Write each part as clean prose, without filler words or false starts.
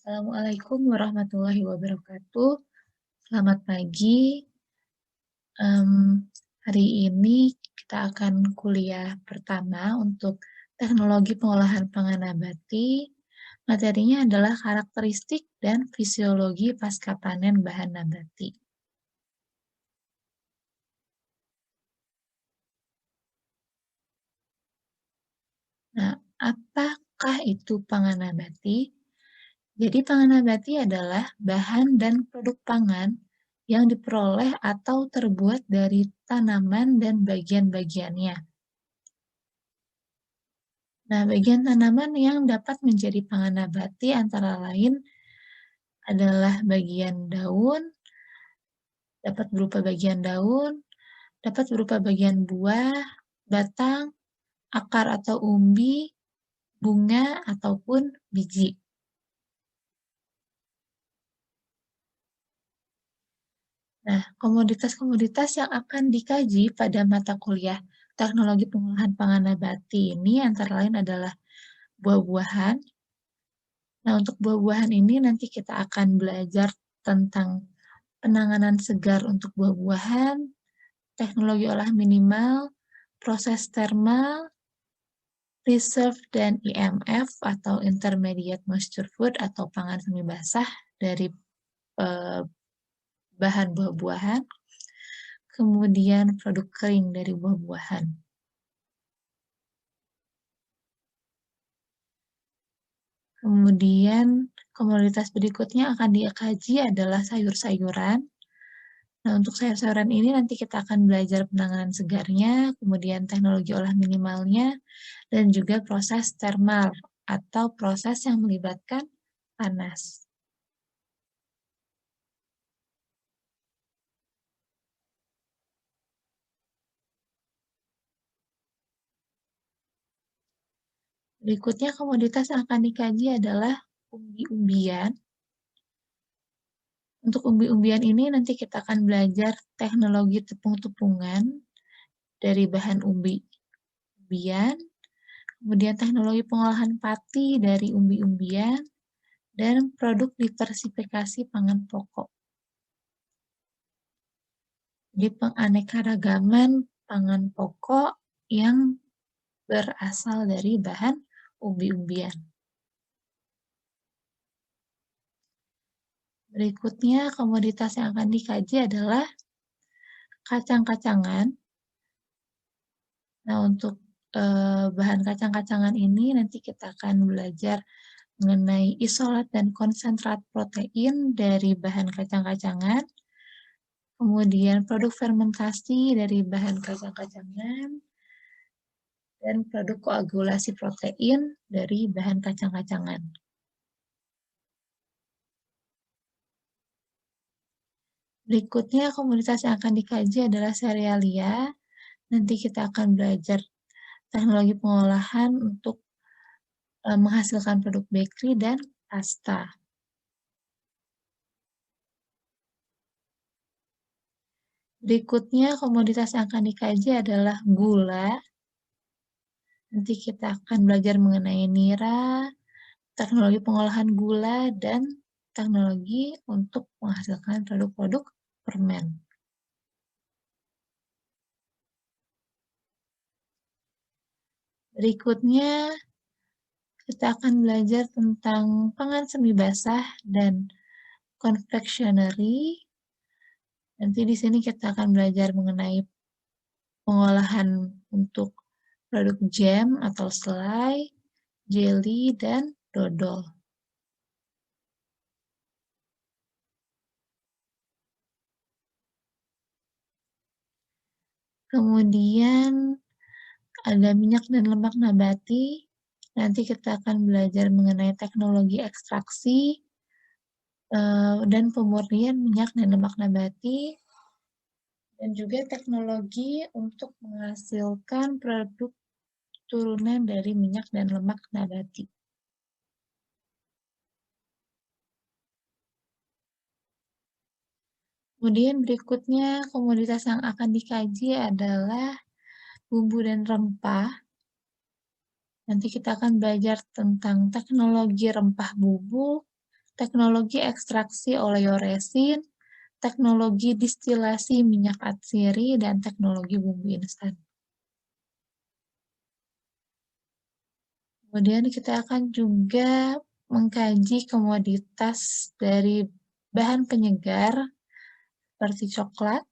Assalamualaikum warahmatullahi wabarakatuh. Selamat pagi. Hari ini kita akan kuliah pertama untuk teknologi pengolahan pangan nabati. Materinya adalah karakteristik dan fisiologi pasca panen bahan nabati. Nah, apakah itu pangan nabati? Jadi pangan nabati adalah bahan dan produk pangan yang diperoleh atau terbuat dari tanaman dan bagian-bagiannya. Nah, bagian tanaman yang dapat menjadi pangan nabati antara lain adalah bagian daun, dapat berupa bagian daun, dapat berupa bagian buah, batang, akar atau umbi, bunga, ataupun biji. Nah, komoditas-komoditas yang akan dikaji pada mata kuliah teknologi pengolahan pangan nabati ini antara lain adalah buah-buahan. Nah, untuk buah-buahan ini nanti kita akan belajar tentang penanganan segar untuk buah-buahan, teknologi olah minimal, proses termal, reserve dan IMF atau intermediate moisture food atau pangan semi basah dari bahan buah-buahan, kemudian produk kering dari buah-buahan. Kemudian komoditas berikutnya akan dikaji adalah sayur-sayuran. Nah, untuk sayur-sayuran ini nanti kita akan belajar penanganan segarnya, kemudian teknologi olah minimalnya, dan juga proses termal atau proses yang melibatkan panas. Berikutnya komoditas yang akan dikaji adalah umbi-umbian. Untuk umbi-umbian ini nanti kita akan belajar teknologi tepung-tepungan dari bahan umbi-umbian, kemudian teknologi pengolahan pati dari umbi-umbian, dan produk diversifikasi pangan pokok. Jadi penganekaragaman pangan pokok yang berasal dari bahan umbi-umbian. Berikutnya komoditas yang akan dikaji adalah kacang-kacangan. Nah, untuk bahan kacang-kacangan ini nanti kita akan belajar mengenai isolat dan konsentrat protein dari bahan kacang-kacangan, kemudian produk fermentasi dari bahan kacang-kacangan, dan produk koagulasi protein dari bahan kacang-kacangan. Berikutnya komoditas yang akan dikaji adalah serealia. Nanti kita akan belajar teknologi pengolahan untuk menghasilkan produk bakery dan pasta. Berikutnya komoditas yang akan dikaji adalah gula. Nanti kita akan belajar mengenai nira, teknologi pengolahan gula, dan teknologi untuk menghasilkan produk-produk permen. Berikutnya kita akan belajar tentang pangan semi basah dan confectionery. Nanti di sini kita akan belajar mengenai pengolahan untuk produk jam atau selai, jelly, dan dodol. Kemudian ada minyak dan lemak nabati. Nanti kita akan belajar mengenai teknologi ekstraksi dan pemurnian minyak dan lemak nabati, dan juga teknologi untuk menghasilkan produk turunan dari minyak dan lemak nabati. Kemudian berikutnya komoditas yang akan dikaji adalah bumbu dan rempah. Nanti kita akan belajar tentang teknologi rempah bubuk, teknologi ekstraksi oleoresin, teknologi distilasi minyak atsiri, dan teknologi bumbu instan. Kemudian kita akan juga mengkaji komoditas dari bahan penyegar seperti coklat.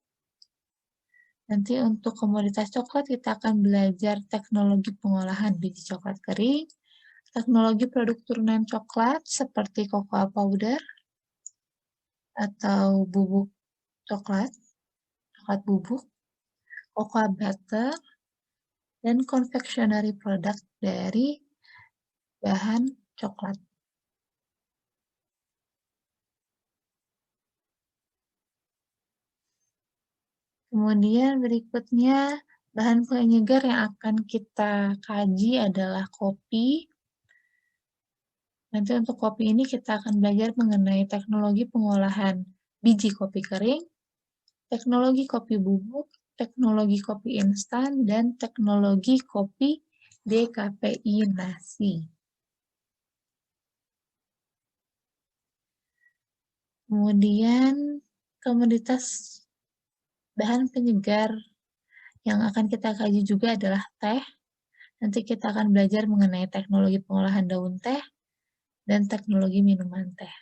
Nanti untuk komoditas coklat kita akan belajar teknologi pengolahan biji coklat kering, teknologi produk turunan coklat seperti cocoa powder atau bubuk coklat, coklat bubuk, cocoa butter, dan confectionery product dari bahan coklat. Kemudian berikutnya, bahan penyegar yang akan kita kaji adalah kopi. Nanti untuk kopi ini kita akan belajar mengenai teknologi pengolahan biji kopi kering, teknologi kopi bubuk, teknologi kopi instan, dan teknologi kopi dekafeinasi. Kemudian komoditas bahan penyegar yang akan kita kaji juga adalah teh. Nanti kita akan belajar mengenai teknologi pengolahan daun teh dan teknologi minuman teh.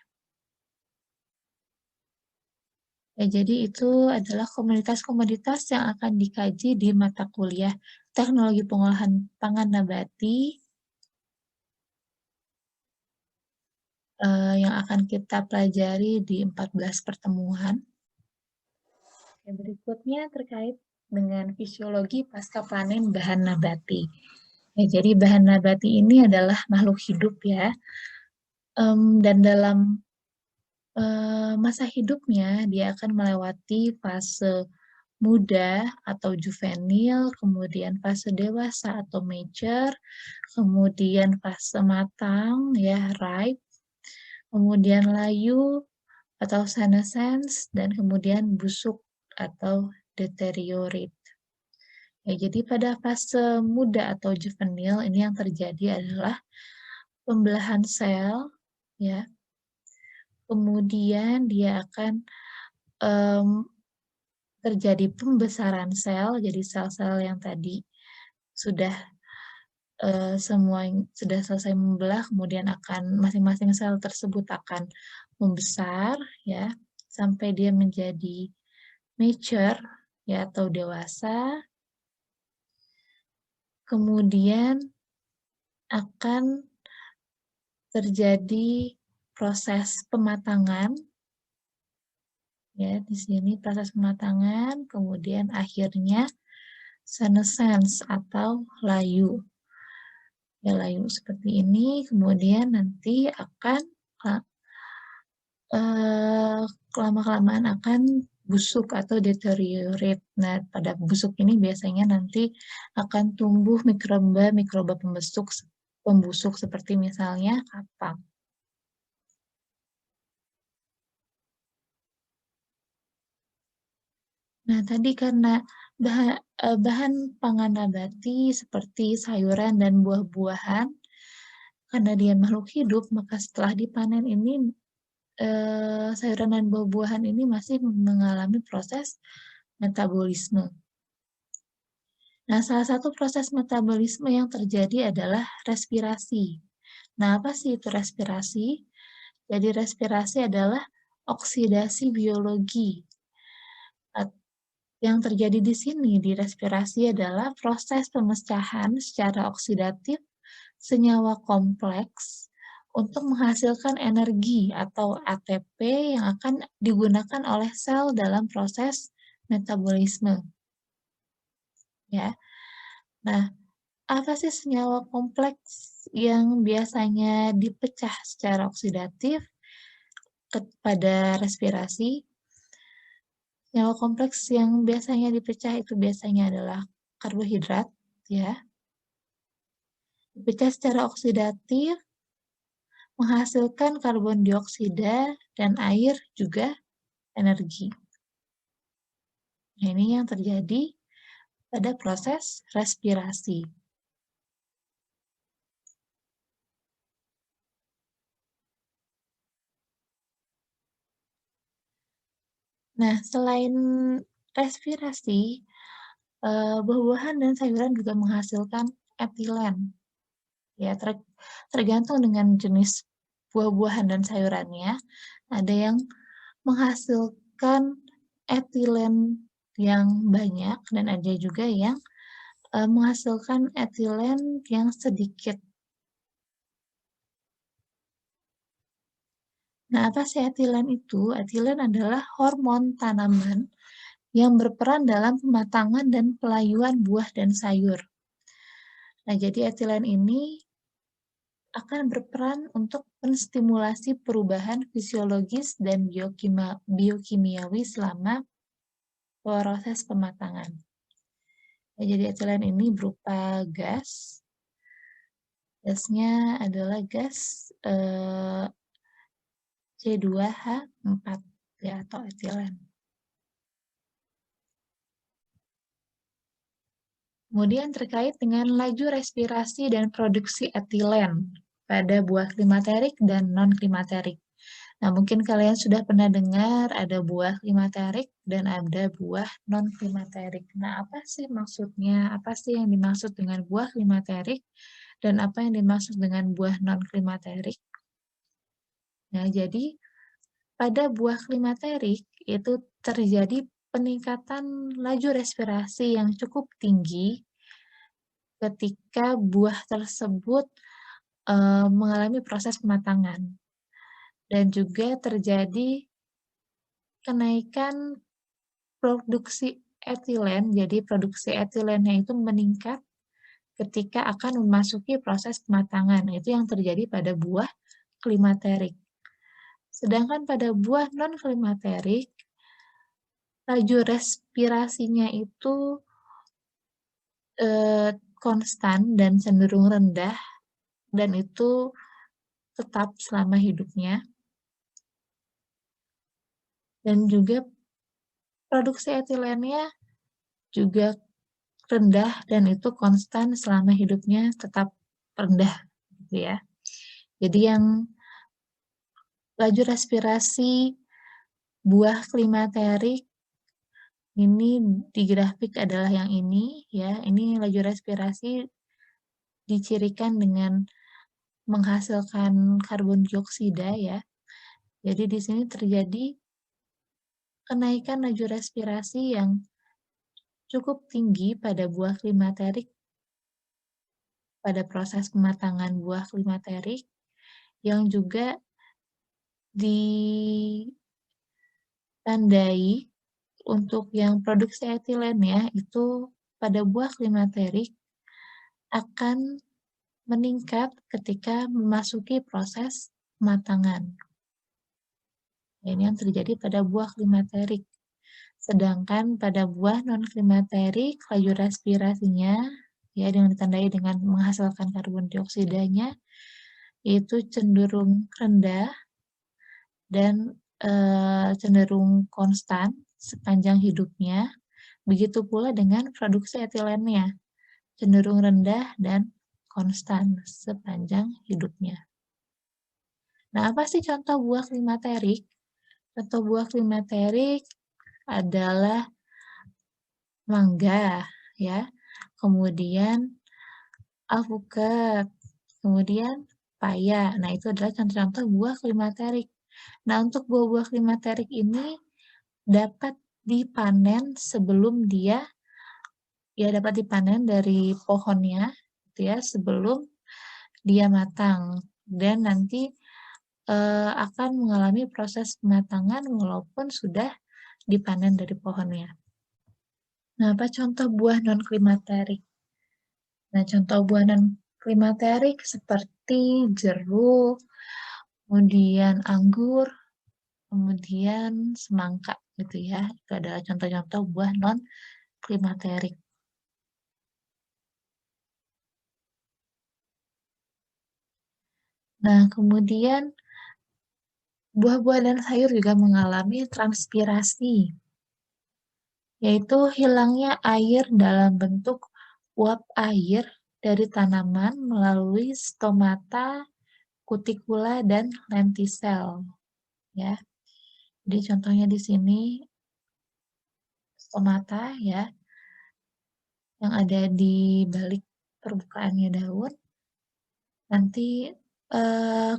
Ya, jadi itu adalah komoditas-komoditas yang akan dikaji di mata kuliah Teknologi Pengolahan Pangan Nabati yang akan kita pelajari di 14 pertemuan. Yang berikutnya terkait dengan fisiologi pasca panen bahan nabati. Ya, jadi bahan nabati ini adalah makhluk hidup ya, dan dalam masa hidupnya dia akan melewati fase muda atau juvenil, kemudian fase dewasa atau mature, kemudian fase matang ya ripe, kemudian layu atau senescence, dan kemudian busuk atau deteriorate. Ya, jadi pada fase muda atau juvenil ini yang terjadi adalah pembelahan sel ya. Kemudian dia akan terjadi pembesaran sel, jadi sel-sel yang tadi sudah semua sudah selesai membelah, kemudian akan masing-masing sel tersebut akan membesar ya sampai dia menjadi mature ya atau dewasa. Kemudian akan terjadi proses pematangan ya, di sini proses pematangan, kemudian akhirnya senescence atau layu. Ya, layu seperti ini, kemudian nanti akan lama-kelamaan akan busuk atau deteriorate. Nah, pada busuk ini biasanya nanti akan tumbuh mikroba pembusuk seperti misalnya kapang. Nah, tadi karena bahan pangan nabati seperti sayuran dan buah-buahan, karena dia makhluk hidup, maka setelah dipanen ini sayuran dan buah-buahan ini masih mengalami proses metabolisme. Nah, salah satu proses metabolisme yang terjadi adalah respirasi. Nah, apa sih itu respirasi? Jadi respirasi adalah oksidasi biologi. Yang terjadi di sini di respirasi adalah proses pemecahan secara oksidatif senyawa kompleks untuk menghasilkan energi atau ATP yang akan digunakan oleh sel dalam proses metabolisme. Ya. Nah, apa sih senyawa kompleks yang biasanya dipecah secara oksidatif pada respirasi? Senyawa kompleks yang biasanya dipecah itu biasanya adalah karbohidrat, ya. Dipecah secara oksidatif, menghasilkan karbon dioksida dan air juga energi. Nah, ini yang terjadi pada proses respirasi. Nah, selain respirasi, buah-buahan dan sayuran juga menghasilkan etilen, ya tergantung dengan jenis buah-buahan dan sayurannya, ada yang menghasilkan etilen yang banyak dan ada juga yang, menghasilkan etilen yang sedikit. Nah, apa sih etilen itu? Etilen adalah hormon tanaman yang berperan dalam pematangan dan pelayuan buah dan sayur. Nah, jadi etilen ini akan berperan untuk menstimulasi perubahan fisiologis dan biokimiawi selama proses pematangan. Nah, jadi etilen ini berupa gas. Gasnya adalah gas C2H4 ya, atau etilen. Kemudian terkait dengan laju respirasi dan produksi etilen pada buah klimaterik dan non-klimaterik. Nah, mungkin kalian sudah pernah dengar ada buah klimaterik dan ada buah non-klimaterik. Nah, apa sih maksudnya? Apa sih yang dimaksud dengan buah klimaterik dan apa yang dimaksud dengan buah non-klimaterik? Nah, jadi pada buah klimaterik itu terjadi peningkatan laju respirasi yang cukup tinggi ketika buah tersebut mengalami proses pematangan dan juga terjadi kenaikan produksi etilen. Jadi produksi etilennya itu meningkat ketika akan memasuki proses pematangan. Itu yang terjadi pada buah klimaterik. Sedangkan pada buah non-klimaterik, laju respirasinya itu konstan dan cenderung rendah, dan itu tetap selama hidupnya. Dan juga produksi etilennya juga rendah dan itu konstan selama hidupnya tetap rendah, gitu ya. Jadi yang laju respirasi buah klimaterik ini di grafik adalah yang ini ya. Ini laju respirasi dicirikan dengan menghasilkan karbon dioksida ya. Jadi di sini terjadi kenaikan laju respirasi yang cukup tinggi pada buah klimaterik, pada proses pematangan buah klimaterik, yang juga ditandai untuk yang produksi etilennya itu pada buah klimaterik akan meningkat ketika memasuki proses pematangan. Ini yang terjadi pada buah klimaterik. Sedangkan pada buah non-klimaterik, laju respirasinya ya dengan ditandai dengan menghasilkan karbon dioksidanya itu cenderung rendah dan cenderung konstan sepanjang hidupnya. Begitu pula dengan produksi etilennya, cenderung rendah dan konstan sepanjang hidupnya. Nah, apa sih contoh buah klimaterik? Contoh buah klimaterik adalah mangga, ya. Kemudian alpukat, kemudian paya. Nah, itu adalah contoh-contoh buah klimaterik. Nah, untuk buah-buah klimaterik ini dapat dipanen sebelum dia dapat dipanen dari pohonnya, gitu ya, sebelum dia matang dan nanti akan mengalami proses pematangan walaupun sudah dipanen dari pohonnya. Nah, apa contoh buah non-klimaterik? Nah, contoh buah non-klimaterik seperti jeruk, kemudian anggur, kemudian semangka, gitu ya. Itu adalah contoh-contoh buah non-klimaterik. Nah, kemudian buah-buah dan sayur juga mengalami transpirasi, yaitu hilangnya air dalam bentuk uap air dari tanaman melalui stomata, kutikula, dan lentisel. Ya, jadi contohnya di sini stomata ya, yang ada di balik permukaannya daun, nanti eh,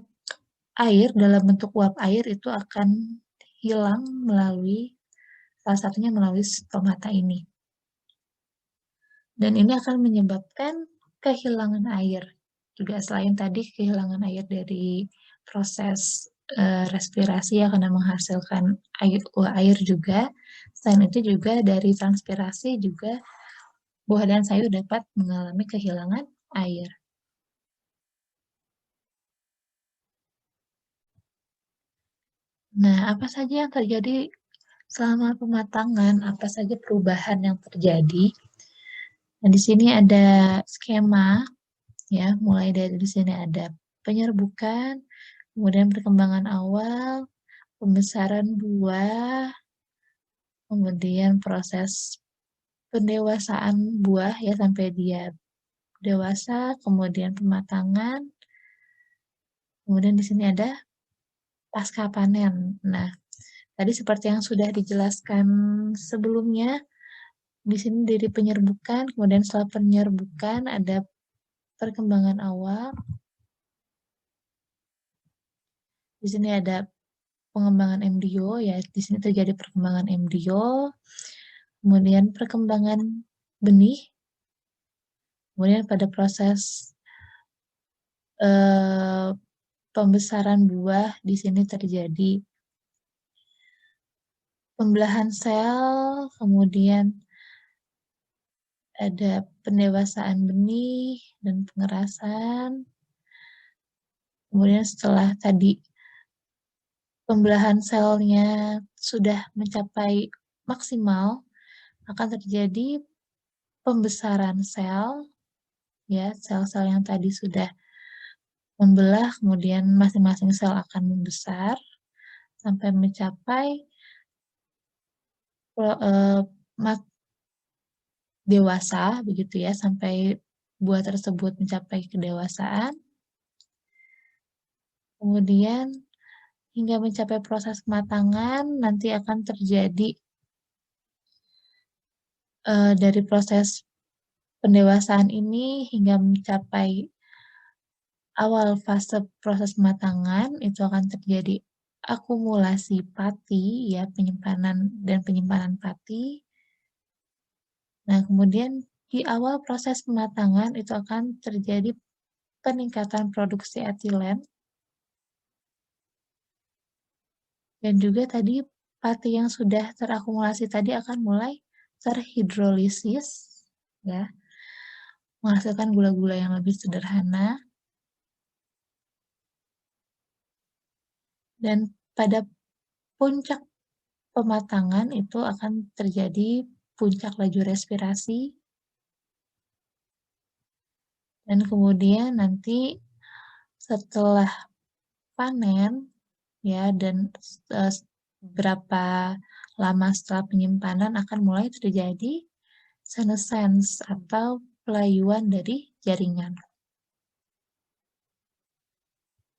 air dalam bentuk uap air itu akan hilang melalui salah satunya melalui stomata ini. Dan ini akan menyebabkan kehilangan air. Juga selain tadi kehilangan air dari proses respirasi ya, karena menghasilkan air juga. Selain itu juga dari transpirasi juga buah dan sayur dapat mengalami kehilangan air. Nah, apa saja yang terjadi selama pematangan? Apa saja perubahan yang terjadi? Nah, di sini ada skema ya, mulai dari di sini ada penyerbukan, kemudian perkembangan awal, pembesaran buah, kemudian proses pendewasaan buah ya sampai dia dewasa, kemudian pematangan, kemudian di sini ada pasca panen. Nah, tadi seperti yang sudah dijelaskan sebelumnya, di sini dari penyerbukan, kemudian setelah penyerbukan ada perkembangan awal. Di sini ada pengembangan embrio, ya di sini terjadi perkembangan embrio, kemudian perkembangan benih, kemudian pada proses pembesaran buah di sini terjadi pembelahan sel, kemudian ada pendewasaan benih dan pengerasan. Kemudian setelah tadi pembelahan selnya sudah mencapai maksimal, akan terjadi pembesaran sel, ya sel-sel yang tadi sudah membelah, kemudian masing-masing sel akan membesar sampai mencapai dewasa, begitu ya, sampai buah tersebut mencapai kedewasaan. Kemudian hingga mencapai proses kematangan, nanti akan terjadi dari proses pendewasaan ini hingga mencapai awal fase proses kematangan, itu akan terjadi akumulasi pati, ya, penyimpanan pati. Nah, kemudian di awal proses kematangan itu akan terjadi peningkatan produksi etilen. Dan juga tadi pati yang sudah terakumulasi tadi akan mulai terhidrolisis, ya, menghasilkan gula-gula yang lebih sederhana. Dan pada puncak pematangan itu akan terjadi puncak laju respirasi. Dan kemudian nanti setelah panen, ya, dan berapa lama setelah penyimpanan akan mulai terjadi senescence atau pelayuan dari jaringan.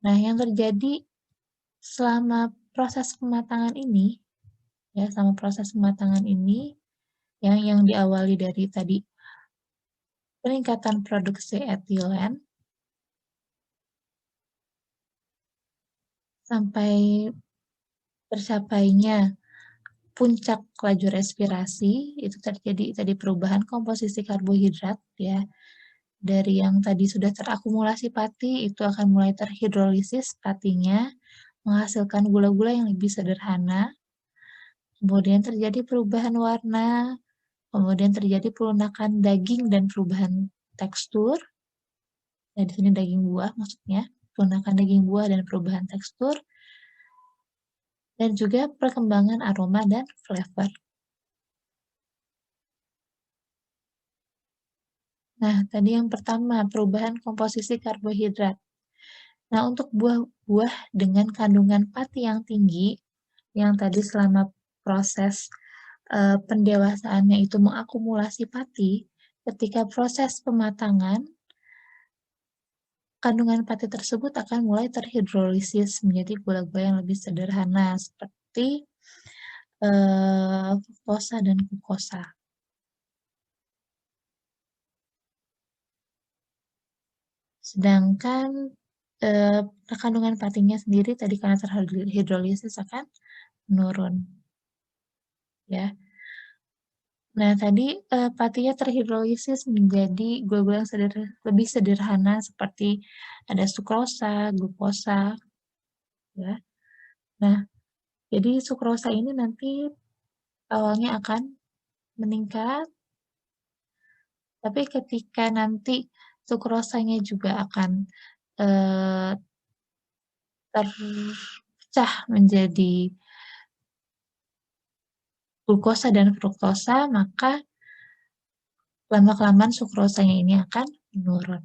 Nah, yang terjadi selama proses pematangan ini, ya, selama proses pematangan ini, yang diawali dari tadi peningkatan produksi etilen sampai tercapainya puncak laju respirasi, itu terjadi tadi perubahan komposisi karbohidrat, ya, dari yang tadi sudah terakumulasi pati, itu akan mulai terhidrolisis patinya, menghasilkan gula-gula yang lebih sederhana, kemudian terjadi perubahan warna, kemudian terjadi pelunakan daging dan perubahan tekstur. Nah, di sini daging buah maksudnya, pelunakan daging buah dan perubahan tekstur, dan juga perkembangan aroma dan flavor. Nah, tadi yang pertama, perubahan komposisi karbohidrat. Nah, untuk buah-buah dengan kandungan pati yang tinggi, yang tadi selama proses pendewasaannya itu mengakumulasi pati, ketika proses pematangan, kandungan pati tersebut akan mulai terhidrolisis menjadi gula-gula yang lebih sederhana, seperti fruktosa dan glukosa. Sedangkan kandungan patinya sendiri tadi karena terhidrolisis akan menurun, ya. Nah, tadi patinya terhidrolisis menjadi gula-gula yang lebih sederhana seperti ada sukrosa, glukosa, ya. Nah, jadi sukrosa ini nanti awalnya akan meningkat, tapi ketika nanti sukrosanya juga akan terpecah menjadi glukosa dan fruktosa, maka lama-kelamaan sukrosanya ini akan menurun.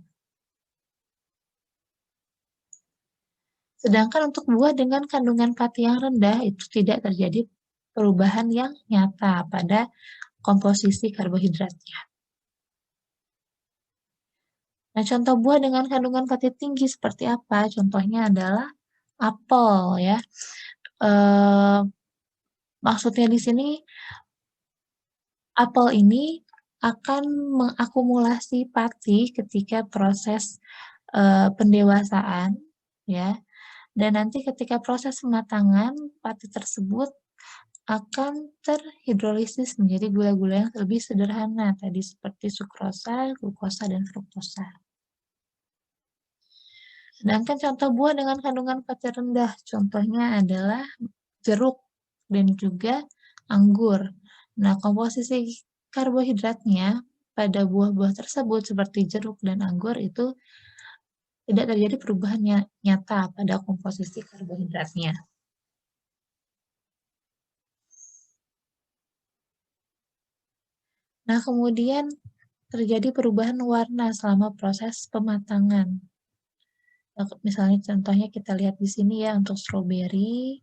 Sedangkan untuk buah dengan kandungan pati yang rendah itu tidak terjadi perubahan yang nyata pada komposisi karbohidratnya. Nah, contoh buah dengan kandungan pati tinggi seperti apa? Contohnya adalah apel, ya. Maksudnya di sini apel ini akan mengakumulasi pati ketika proses pendewasaan, ya. Dan nanti ketika proses pematangan, pati tersebut akan terhidrolisis menjadi gula-gula yang lebih sederhana, tadi seperti sukrosa, glukosa, dan fruktosa. Sedangkan contoh buah dengan kandungan pati rendah, contohnya adalah jeruk dan juga anggur. Nah, komposisi karbohidratnya pada buah-buah tersebut seperti jeruk dan anggur itu tidak terjadi perubahan nyata pada komposisi karbohidratnya. Nah, kemudian terjadi perubahan warna selama proses pematangan. Misalnya contohnya kita lihat di sini ya untuk stroberi,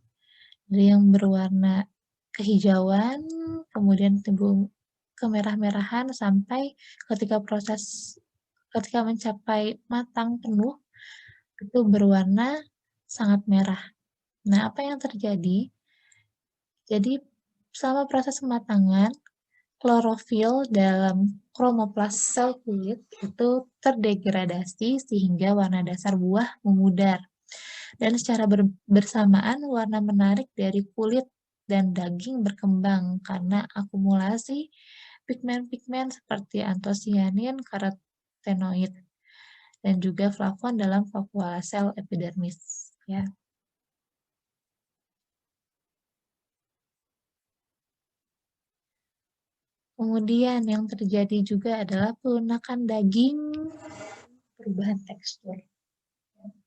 dari yang berwarna kehijauan, kemudian timbul kemerah-merahan sampai ketika mencapai matang penuh, itu berwarna sangat merah. Nah, apa yang terjadi? Jadi, selama proses pematangan, klorofil dalam kromoplas sel kulit itu terdegradasi sehingga warna dasar buah memudar. Dan secara bersamaan warna menarik dari kulit dan daging berkembang karena akumulasi pigmen-pigmen seperti antosianin, karotenoid, dan juga flavon dalam vakuola sel epidermis. Ya. Kemudian yang terjadi juga adalah pelunakan daging, perubahan tekstur.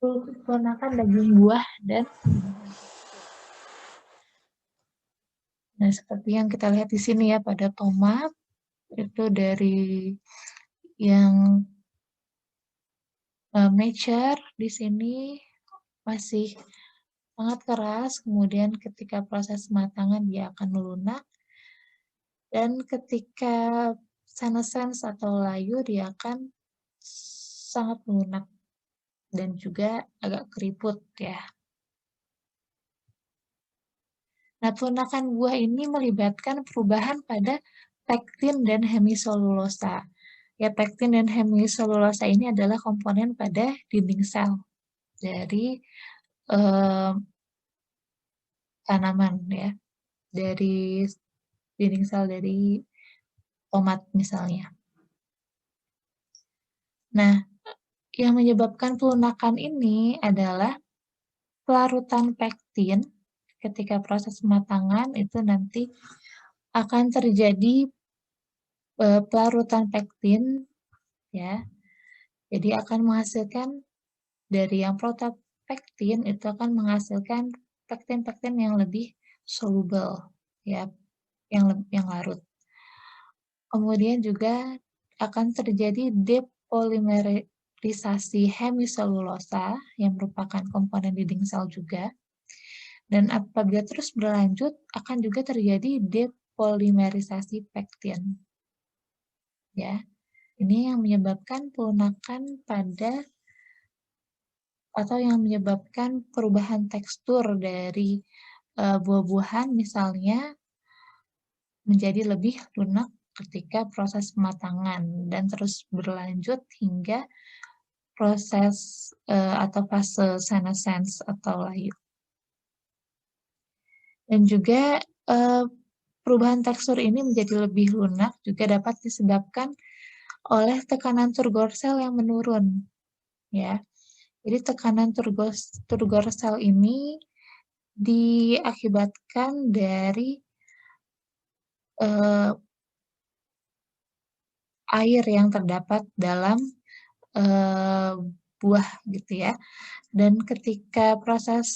Pelunakan daging buah dan nah seperti yang kita lihat di sini ya pada tomat itu dari yang mature di sini masih sangat keras, kemudian ketika proses pematangan dia akan melunak, dan ketika senescence atau layu dia akan sangat melunak dan juga agak keriput ya. Nah, pelunakan buah ini melibatkan perubahan pada pektin dan hemiselulosa. Ya, pektin dan hemiselulosa ini adalah komponen pada dinding sel dari tanaman ya, dari dinding sel dari tomat misalnya. Nah, yang menyebabkan pelunakan ini adalah pelarutan pektin. Ketika proses pematangan itu nanti akan terjadi pelarutan pektin ya. Jadi akan menghasilkan dari yang protopektin itu akan menghasilkan pektin-pektin yang lebih soluble ya, yang larut. Kemudian juga akan terjadi depolimerisasi hemiselulosa yang merupakan komponen dinding sel juga. Dan apabila terus berlanjut akan juga terjadi depolimerisasi pektin. Ya. Ini yang menyebabkan pelunakan atau yang menyebabkan perubahan tekstur dari buah-buahan misalnya menjadi lebih lunak ketika proses pematangan dan terus berlanjut hingga proses, atau fase senescence atau layu. Dan juga, perubahan tekstur ini menjadi lebih lunak juga dapat disebabkan oleh tekanan turgor sel yang menurun, ya. Jadi tekanan turgor sel ini diakibatkan dari, eee, air yang terdapat dalam, eee, buah gitu ya. Dan ketika proses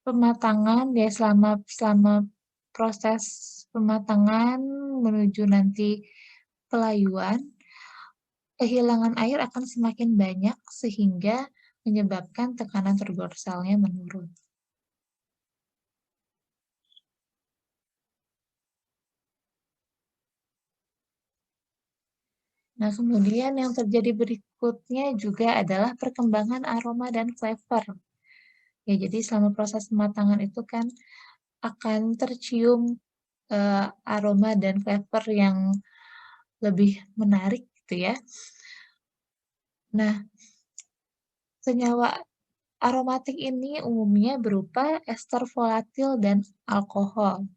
pematangan ya selama selama proses pematangan menuju nanti pelayuan, kehilangan air akan semakin banyak sehingga menyebabkan tekanan turgorsalnya menurun. Nah, kemudian yang terjadi berikutnya juga adalah perkembangan aroma dan flavor. Ya, jadi selama proses pematangan itu kan akan tercium, aroma dan flavor yang lebih menarik gitu ya. Nah, senyawa aromatik ini umumnya berupa ester volatil dan alkohol.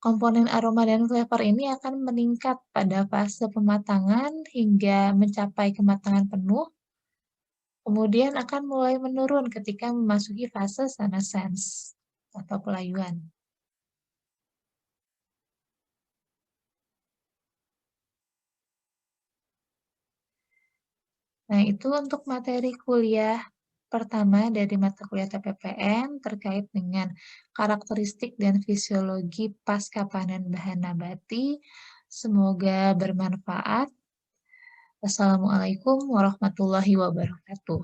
Komponen aroma dan flavor ini akan meningkat pada fase pematangan hingga mencapai kematangan penuh, kemudian akan mulai menurun ketika memasuki fase senescence atau pelayuan. Nah, itu untuk materi kuliah pertama dari mata kuliah TPPN terkait dengan karakteristik dan fisiologi pasca panen bahan nabati. Semoga bermanfaat. Wassalamualaikum warahmatullahi wabarakatuh.